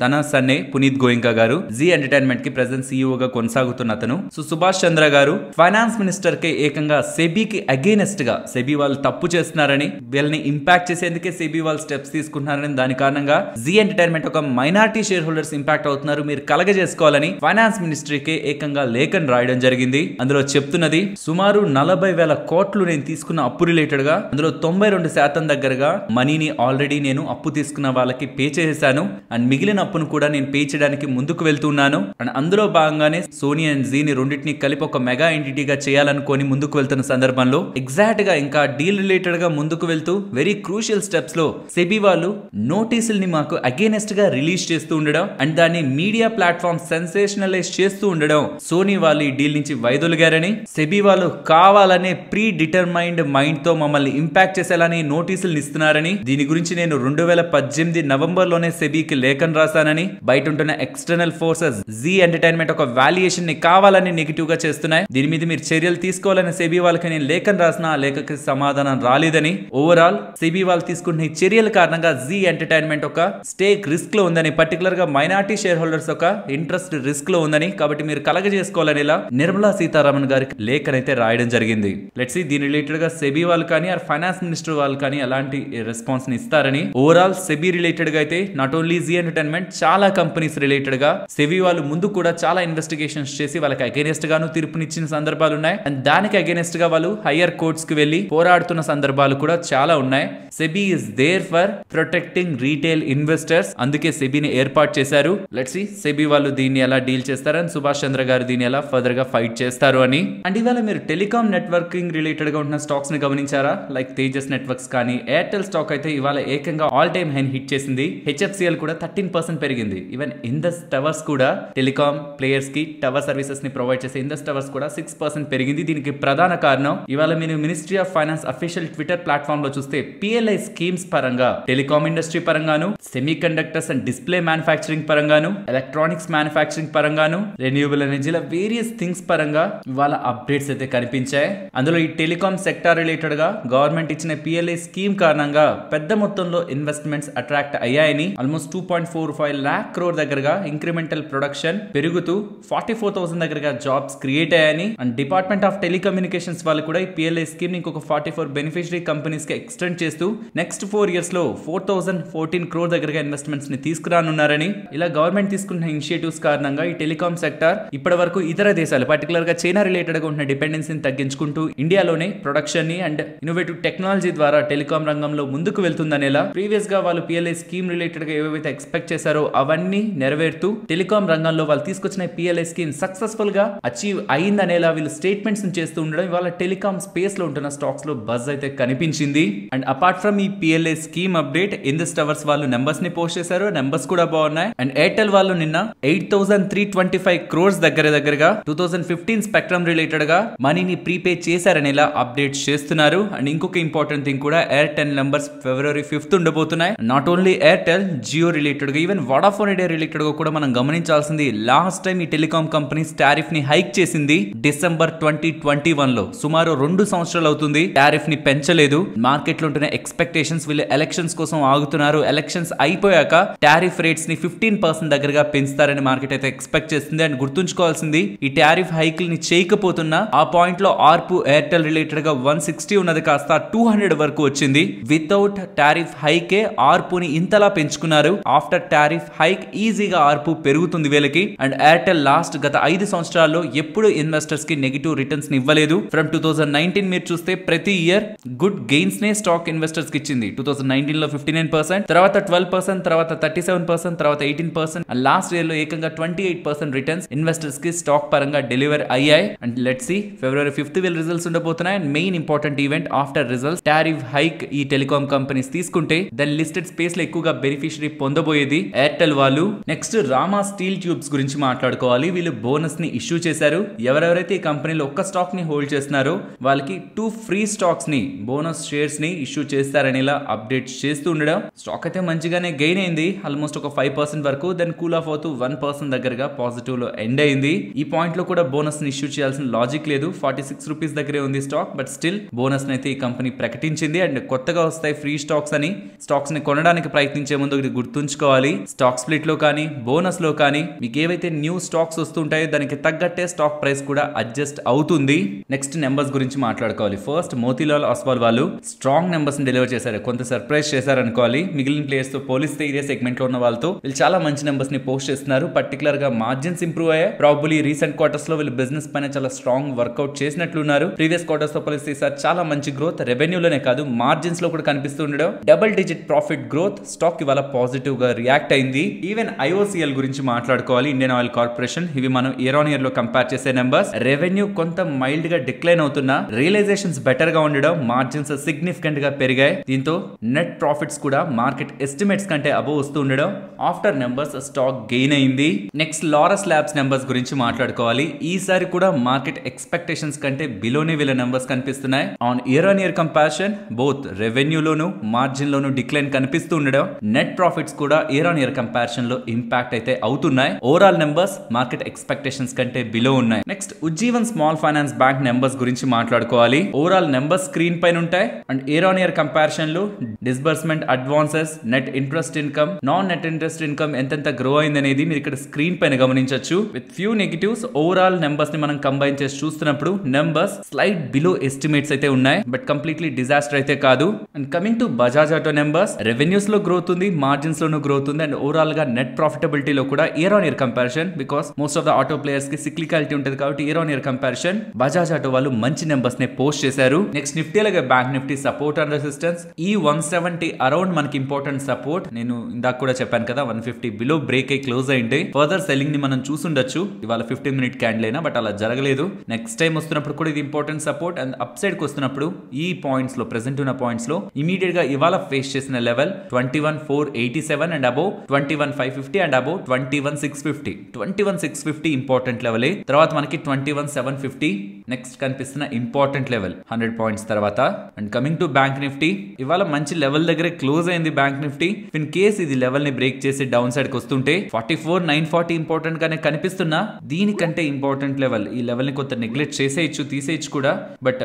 తన సన్నే పునీత్ గోయింకా గారు జీ ఎంటర్టైన్మెంట్ కి ప్రెజెంట్ CEO గా కొనసాగుతున్న అతను. సో సుభాష్ చంద్ర గారు ఫైనాన్స్ మినిస్టర్ కి ఏకంగా సెబీకి అగైనెస్ట్ గా సెబీ వాళ్ళు తప్పు చేస్తున్నారని, వీళ్ళని ఇంపాక్ట్ చేసేందుకే సెబీ వాళ్ళు స్టెప్స్ తీసుకుంటున్నారని, దాని కారణంగా జీ ఎంటర్టైన్మెంట్ ఒక మైనారిటీ షేర్ హోల్డర్స్ ఇంపాక్ట్ అవుతున్నారు, మీరు కలగజేసుకోవాలని ఫైనాన్స్ మినిస్ట్రీకి ఏకంగా లేఖను రాయడం జరిగింది. అందులో చెప్తున్నది సుమారు 40,000 కోట్లు నేను తీసుకున్న అప్పు రిలేటెడ్ గా అందులో 92% దగ్గరగా మనీని ఆల్రెడీ నేను అప్పు తీసుకున్న వాళ్ళకి పే చేసేసాను అండ్ మిగిలిన అప్పును కూడా నేను పే చేయడానికి ముందుకు వెళ్తున్నాను. అండ్ అందులో భాగంగానే సోనీ అండ్ జీని రెండింటిని కలిపి ఒక మెగా ఎంటిటీగా చేయాలనుకొని ముందుకు వెళ్తున్న సందర్భంలో ఎగ్జాక్ట్ గా ఇంకా డీల్ రిలేటెడ్ గా ముందుకు వెళ్తూ వెరీ క్రూషియల్ స్టెప్స్ లో సెబీ వాళ్ళు నోటీసుల్ని మాకు అగేనెస్ట్ గా రిలీజ్ చేస్తూ ఉండడం అండ్ దాన్ని మీడియా ప్లాట్ఫామ్ సెన్సేషనలైజ్ చేస్తూ ఉండడం సోనీ వాళ్ళు ఈ డీల్ నుంచి వైదొలిగారని, సెబీ వాళ్ళు కావాలనే ప్రీ డిటర్మైన్డ్ మైండ్ తో మమ్మల్ని ఇంపాక్ట్ చేసేలాని నోటీసులు ఇస్తున్నారని, దీని గురించి నేను 2018 నవంబర్ లోనే సెబీకి లేఖను రాశానని, బయట ఉంటున్న ఎక్స్టర్నల్ ఫోర్సెస్ జీ ఎంటర్టైన్మెంట్ ఒక వాల్యుయేషన్ ని కావాలని నెగిటివ్ గా చేస్తున్నాయి, దీని మీద మీరు చర్యలు తీసుకోవాలని సెబీ వాళ్ళకి నేను లేఖను రాసిన, ఆ లేఖకి సమాధానం రాలేదని, ఓవరాల్ సెబీ వాళ్ళు తీసుకుంటున్న ఈ చర్యల కారణంగా జీ ఎంటర్టైన్మెంట్ ఒక స్టేక్ రిస్క్ లో ఉందని, పర్టికులర్ గా మైనారిటీ షేర్ హోల్డర్స్ ఒక ఇంట్రెస్ట్ రిస్క్ లో ఉందని, కాబట్టి మీరు కలగజేసుకోవాలని ఇలా నిర్మలా సీతారామన్ గారికి లేఖనైతే రాయడం జరిగింది. లెట్స్ సీ దీని రిలేటెడ్ గా సెబీ వాళ్ళు కానీ ఆర్ ఫైనాన్స్ మినిస్టర్ వాళ్ళు కానీ ఎలాంటి రెస్పాన్స్ ని ఇస్తారని. ఓవరాల్ సెబీ రిలేటెడ్ గా అయితే నాట్ ఓన్లీ జీ ఎంటర్టైన్మెంట్ చాలా కంపెనీస్ రిలేటెడ్ గా సెబీ వాళ్ళు ముందు కూడా చాలా ఇన్వెస్టిగేషన్స్ చేసి వాళ్ళకి అగైనెస్ట్ గాను తీర్పునిచ్చిన సందర్భాలు ఉన్నాయి అండ్ దానికి అగైనెస్ట్ గా వాళ్ళు హయ్యర్ కోర్ట్స్ కి వెళ్లి పోరాడుతున్న సందర్భాలు కూడా చాలా ఉన్నాయి. SEBI is there for protecting retail investors, అందుకే సెబీని ఏర్పాటు చేశారు. లెట్స్ సీ సెబీ వాళ్ళు దీన్ని ఎలా డీల్ చేస్తారని, సుభాష్ చంద్ర గారు దీన్ని ఎలా ఫర్దర్ గా ఫైట్ చేస్తారు అని. అండ్ ఇవాళ మీరు టెలికాం నెట్వర్కింగ్ రిలేటెడ్ గా ఉన్న స్టాక్స్ ని గమనించారా? లైక్ తేజస్ నెట్వర్క్స్ కానీ ఎయిర్టెల్ స్టాక్ అయితే ఇవాళ ఏకంగా ఆల్ టైమ్ హై హిట్ చేసింది. హెచ్ఎఫ్సిఎల్ కూడా 13% పెరిగింది. ఈవెన్ ఇండస్ టవర్స్ కూడా టెలికాం ప్లేయర్స్ కి టవర్ సర్వీసెస్ ని ప్రొవైడ్ చేసే ఇండస్ టవర్స్ కూడా 6% పెరిగింది. దీనికి ప్రధాన కారణం ఇవాళ మీరు ministry of finance official Twitter platform లో చూస్తే PLI స్కీమ్స్ పరంగా టెలికాం ఇండస్ట్రీ పరంగాను, semi conductors and display manufacturing పరంగాను, ఎలక్ట్రానిక్స్ మ్యానుఫ్యాక్చరింగ్ పరంగాను, రెన్యూవబుల్ ఎనర్జీల వేరియస్ థింగ్స్ పరంగా ఇవాళ అప్డేట్స్ అయితే కనిపించాయి. అందులో ఈ టెలికాం సెక్టార్ రిలేటెడ్ గా గవర్నమెంట్ ఇచ్చిన PLI స్కీమ్ కారణంగా పెద్ద మొత్తంలో ఇన్వెస్ట్మెంట్స్ అట్రాక్ట్ అయ్యాయని, ఆల్మోస్ట్ 2.45 lakh crore దగ్గరగా ఇంక్రిమెంటల్ ప్రొడక్షన్ పెరుగుతూ 44,000 దగ్గరగా జాబ్స్ క్రియేట్ అయ్యాయని అండ్ డిపార్ట్మెంట్ ఆఫ్ టెలికమ్యూనికేషన్స్ వాళ్ళు కూడా ఈ PLI స్కీమ్ ఇంకొక 44 బెనిఫిషరీ కంపెనీస్ కి ఎక్స్టెండ్ చేస్తూ నెక్స్ట్ 4 years లో 4,014 crore దగ్గరగా ఇన్వెస్ట్మెంట్స్ ని తీసుకురానున్నారని. ఇలా గవర్నమెంట్ తీసుకున్న ఇనిషియేటివ్స్ కారణంగా ఈ టెలికాం సెక్టార్ ఇప్పటి వరకు ఇతర దేశాలు పర్టికులర్ గా చైనా రిలేటెడ్ గా ఉన్న డిపెండెన్సీని తగ్గించుకుంటూ ఇండియాలోనే ప్రొడక్షన్ ని అండ్ ఇన్నోవేటివ్ టెక్నాలజీ ద్వారా టెలికాం రంగంలో ముందుకు వెళ్తుందనేలా ప్రీవియస్ గా వాళ్ళు PLI స్కీమ్ రిలేటెడ్ గా ఏవైతే ఎక్స్పెక్ట్ చేశారో అవన్నీ నెరవేరుతూ టెలికాం రంగంలో వాళ్ళు తీసుకొచ్చిన PLI స్కీమ్ సక్సెస్ఫుల్ గా అచీవ్ అయిందనేలా వీళ్ళు స్టేట్మెంట్స్ చేస్తూ ఉండడం వాళ్ళ టెలికాం స్పేస్ లో ఉంటున్న స్టాక్స్ లో బజ్ అయితే కనిపించింది. అండ్ అపార్ట్ ఫ్రమ్ ఈ PLI scheme update Indus towers వాళ్ళు నెంబర్స్ ని పోస్ట్ చేశారు, నెంబర్స్ కూడా బాగున్నాయి. అండ్ ఎయిర్టెల్ వాళ్ళు నిన్న 8,325 crores దగ్గరగా 2015 స్పెక్ట్రమ్ రిలేటెడ్ గా మనీని ప్రీపే చేశారనేలా అప్డేట్స్ చేస్తున్నారు. అండ్ ఇంకొక ఇంపార్టెంట్ థింగ్ కూడా ఎయిర్టెల్ నెంబర్స్ February 5th ఉండబోతున్నాయి. Not only Airtel, Jio related గా ఈవెన్ వోడాఫోన్ ఐడియా రిలేటెడ్ గా కూడా మనం గమనించాల్సింది. లాస్ట్ టైం ఈ టెలికాం కంపెనీస్ టారిఫ్ ని హైక్ చేసింది డిసెంబర్ 2021 లో. సుమారు 2 సంవత్సరాలు అవుతుంది టారిఫ్ ని పెంచలేదు. మార్కెట్ లో ఉంటున్న ఎక్స్పెక్టేషన్స్ వీళ్ళు ఎలక్షన్స్ కోసం ఆగుతున్నారు, ఎలక్షన్స్ అయిపోయాక టారిఫ్ రేట్స్ ని 15% దగ్గరగా పెంచుతారని మార్కెట్ అయితే ఎక్స్పెక్ట్ చేస్తుంది. అండ్ గుర్తుంచుకోవాల్సింది ఈ టారిఫ్ హైక్ ని చేయకపోతున్నా ఆ పాయింట్ లో ఆర్పు ఎయిర్టెల్ రిలేటెడ్ గా 160 ఉన్నది కాస్త 200 వరకు వచ్చింది. వితౌట్ టారిఫ్ హైకే ఆర్పుని ఇంతలా పెంచుకున్నారు. ఆఫ్టర్ టారిఫ్ హైక్ ఈజీగా ఆర్పు పెరుగుతుంది వీళ్ళకి. అండ్ ఎయిర్టెల్ లాస్ట్ గత 5 సంవత్సరాల్లో ఎప్పుడు ఇన్వెస్టర్స్ కి నెగిటివ్ రిటర్న్స్ ని ఇవ్వలేదు. ఫ్రమ్ 2019 మీరు చూస్తే ప్రతి ఇయర్ గుడ్ గెయిన్స్ నే స్టాక్ ఇన్వెస్టర్స్ కి ఇచ్చింది. 2019 లో 59%, తర్వాత 12%, తర్వాత 37%, తర్వాత 18%, అండ్ లాస్ట్ ఇయర్ లో ఏకంగా 28% రిటర్న్స్ ఇన్వెస్టర్స్ కి స్టాక్ పరంగా డెలివర్ అయ్యాయి. And let's see February 5th వీళ్ళ రిజల్ట్స్ ఉండబోతున్నాయి. And main important event after results tariff hike ఈ టెలికాం కంపెనీస్ తీసుకుంటే దాని లిస్టెడ్ స్పేస్ లో ఎక్కువగా బెనిఫిషియరీ పొందబోయేది ఎయిర్టెల్ వాళ్ళు. నెక్స్ట్ రామా స్టీల్ ట్యూబ్స్ గురించి మాట్లాడుకోవాలి. వీళ్ళు బోనస్ ని ఇష్యూ చేశారు. ఎవరెవరైతే ఈ కంపెనీలో ఒక్క స్టాక్ ని హోల్డ్ చేస్తున్నారో వాళ్ళకి 2 ఫ్రీ స్టాక్స్ ని బోనస్ షేర్స్ ని ఇష్యూ చేస్తారని ఇలా అప్డేట్స్ చేస్తూ ఉండడం. స్టాక్ అయితే మంచిగానే గెయిన్ అయింది, ఆల్మోస్ట్ ఒక 5% వరకు. దెన్ కూల్ ఆఫ్ అవుతూ 1% దగ్గరగా పాజిటివ్ లో ఎండ్ అయింది. ఈ పాయింట్ లో కూడా బోనస్ ని ఇష్యూ చేయాల్సిన లాజిక్ లేదు. 46 రూపీస్ దగ్గరే ఉంది స్టాక్, బట్ స్టిల్ బోనస్ అయితే ఈ కంపెనీ ప్రకటించింది. అండ్ కొత్తగా వస్తాయి ఫ్రీ స్టాక్స్ అని. స్టాక్స్ ని కొనడానికి ప్రయత్నించే ముందు ఇది గుర్తుంచుకోవాలి. స్టాక్ స్ప్లిట్ లో కానీ బోనస్ లో కానీ మీకు ఏవైతే న్యూ స్టాక్స్ వస్తుంటాయో దానికి తగ్గట్టే స్టాక్ ప్రైస్ కూడా అడ్జస్ట్ అవుతుంది. నెక్స్ట్ నెంబర్స్ గురించి మాట్లాడుకోవాలి. ఫస్ట్ మోతీలాల్ ఒస్వాల్ వాళ్ళు స్ట్రాంగ్ నెంబర్స్ ని డెలివర్ చేశారు. కొంత సర్ప్రైజ్ చేశారు అనుకోవాలి. మిగిలిన ప్లేయర్స్ తో పోలిస్తే ఇదే సెగ్మెంట్ లో ఉన్న వాళ్ళతో వీళ్ళు చాలా మంచి నెంబర్స్ ని పోస్ట్ చేస్తున్నారు. పర్టికులర్ గా మార్జిన్స్ ఇంప్రూవ్ అయ్యాయి. ప్రాబబ్లీ రీసెంట్ క్వార్టర్స్ లో వీళ్ళు బిజినెస్ పైన చాలా స్ట్రాంగ్ వర్కౌట్ చేసినట్లున్నారు. ప్రీవియస్ క్వార్టర్స్ తో పోలిస్తే ఈసారి చాలా మంచి గ్రోత్ రెవెన్యూలోనే కాదు మార్జిన్స్ లో కూడా కనిపిస్తూ ఉండడం. Double digit profit growth. Stock ఇవాళ పాజిటివ్ గా రియాక్ట్ అయింది. ఈవెన్ IOCL గురించి మాట్లాడుకోవాలి. Indian oil corporation. ఇవి మనం ఇయర్ ఆన్ ఇయర్ లో కంపేర్ చేసే నెంబర్స్. రెవెన్యూ కొంత మైల్డ్ గా డిక్లైన్ అవుతున్నా రియలైజేషన్స్ బెటర్ గా ఉండడం, మార్జిన్స్ సిగ్నిఫికెంట్ గా పెరిగాయి. దీంతో నెట్ ప్రాఫిట్స్ కూడా మార్కెట్ ఎస్టిమేట్స్ కంటే అబోవ్ వస్తూ ఉండడం. ఆఫ్టర్ నెంబర్స్ స్టాక్ గెయిన్ అయింది. నెక్స్ట్ లారస్ ల్యాబ్స్ నెంబర్స్ గురించి మాట్లాడుకోవాలి. ఈసారి కూడా మార్కెట్ ఎక్స్పెక్టేషన్స్ కంటే బిలోనే వీళ్ళ నెంబర్స్ కనిపిస్తున్నాయి. On year on year comparison both రెవెన్యూలోను మార్జిన్ లోను డిక్లైన్ కనిపిస్తూ ఉండడం. నెట్ ప్రాఫిట్స్ కూడా ఇయర్ ఆన్ ఇయర్ కంపారిజన్ లో ఇంపాక్ట్ అయితే అవుతున్నాయి. ఓవరాల్ నెంబర్స్ మార్కెట్ ఎక్స్పెక్టేషన్స్ కంటే బిలో ఉన్నాయి. Next Ujjivan small finance bank numbers గురించి మాట్లాడుకోవాలి. ఓవరాల్ నెంబర్స్ స్క్రీన్ పైన ఉంటాయి. And year on year comparison లో disbursement, advances, net interest income, non net interest income ఎంతెంత గ్రో అయింది అనేది మీరు ఇక్కడ స్క్రీన్ పైన గమనించవచ్చు. With few negatives overall numbers ని మనం కంబైన్ చేసి చూస్తున్నప్పుడు నెంబర్స్ స్లైడ్ బిలో ఎస్టిమేట్స్ అయితే ఉన్నాయి, బట్ కంప్లీట్లీ డిజాస్టర్ అయితే కాదు. And coming to Bajaj auto numbers, revenues లో గ్రోత్ ఉంది, మార్జిన్స్ లోనూ గ్రోత్ ఉంది. అండ్ ఓవరాల్ గా నెట్ ప్రాఫిటబిలిటీ లో కూడా year on year comparison, because most of the auto players కి సిక్లికాలిటీ ఉంటుంది కాబట్టి year on year comparison Bajaj auto వాళ్ళు మంచి నెంబర్స్ ని పోస్ట్ చేశారు. నెక్స్ట్ నిఫ్టీ అలాగే bank Nifty support and resistance. ఈ 170 అరౌండ్ మనకి ఇంపార్టెంట్ సపోర్ట్. నేను ఇందాక కూడా చెప్పాను కదా 150 బిలో బ్రేక్ అయి క్లోజ్ అయింటే ఫర్దర్ సెల్లింగ్ ని మనం చూసుండొచ్చు. ఇవాళ 15 మినిట్ క్యాండిల్ అయినా, బట్ అలా జరగలేదు. నెక్స్ట్ టైం వస్తున్నప్పుడు కూడా ఇది important support. And up side కి వస్తున్నప్పుడు ఈ పాయింట్స్ లో ప్రెసెంట్ ఉన్న పాయింట్స్ లో ఇమీడియట్ గా ఇవాళ ఫేస్ చేసిన level 21,487 and above 21,550 and above 21,650. 21,650 important level. తర్వాత మనకి 21,750 నెక్స్ట్ కనిపిస్తున్న ఇంపార్టెంట్ లెవెల్ 100 పాయింట్స్ తర్వాత. And coming to bank Nifty, ఇవాళ మంచి లెవెల్ దగ్గరే క్లోజ్ అయింది బ్యాంక్ నిఫ్టీ. ఇన్ కేస్ ఇది లెవెల్ ని బ్రేక్ చేసి డౌన్ సైడ్ కి వస్తుంటే 44,940 ఇంపార్టెంట్ గానే కనిపిస్తున్నా. దీనికంటే ఇంపార్టెంట్ లెవెల్, ఈ లెవెల్ ని కొంత నెగ్లెక్ట్ చేసేయచ్చు, తీసేయచ్చు కూడా. బట్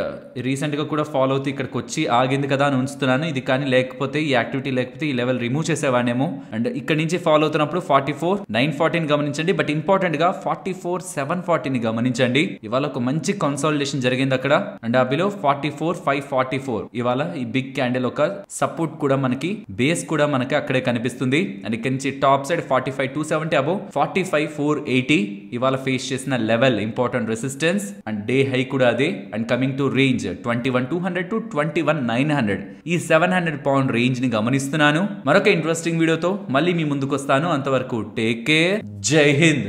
రీసెంట్ గా కూడా ఫాలో అవుతూ ఇక్కడికి వచ్చి ఆగింది కదా అని ఉంచుతున్నాను. ఇది కానీ లేకపోతే ఈ యాక్టివిటీ లేకపోతే ఈ లెవెల్ రిమూవ్ చేసేవానేమో. అండ్ ఇక్కడ నుంచి ఫాలో అవుతున్నప్పుడు 44,940 గమనించండి. బట్ ఇంపార్టెంట్ గా 44,740 గమనించండి. ఇవాళ ఒక మంచి కన్సాలిడేషన్ జరిగింది అక్కడ. అండ్ ఆ బిలో 44,544 ఇవాళ ఈ బిగ్ క్యాండిల్ ఒక సపోర్ట్ కూడా మనకి, బేస్ కూడా మనకి అక్కడే కనిపిస్తుంది. అండ్ ఇక్కడ నుంచి టాప్ సైడ్ 45,270 అబౌవ్ 45,480 ఇవాళ ఫేస్ చేసిన level important resistance. And day high కూడా అదే. And coming to range 21,200 to 21,900 ఈ 700 పౌండ్ రేంజ్ ని గమనిస్తున్నాను. మరొక ఇంట్రెస్టింగ్ వీడియోతో మళ్ళీ మీ ముందుకు వస్తాను. అంతవరకు టేక్ కేర్. జై హింద్.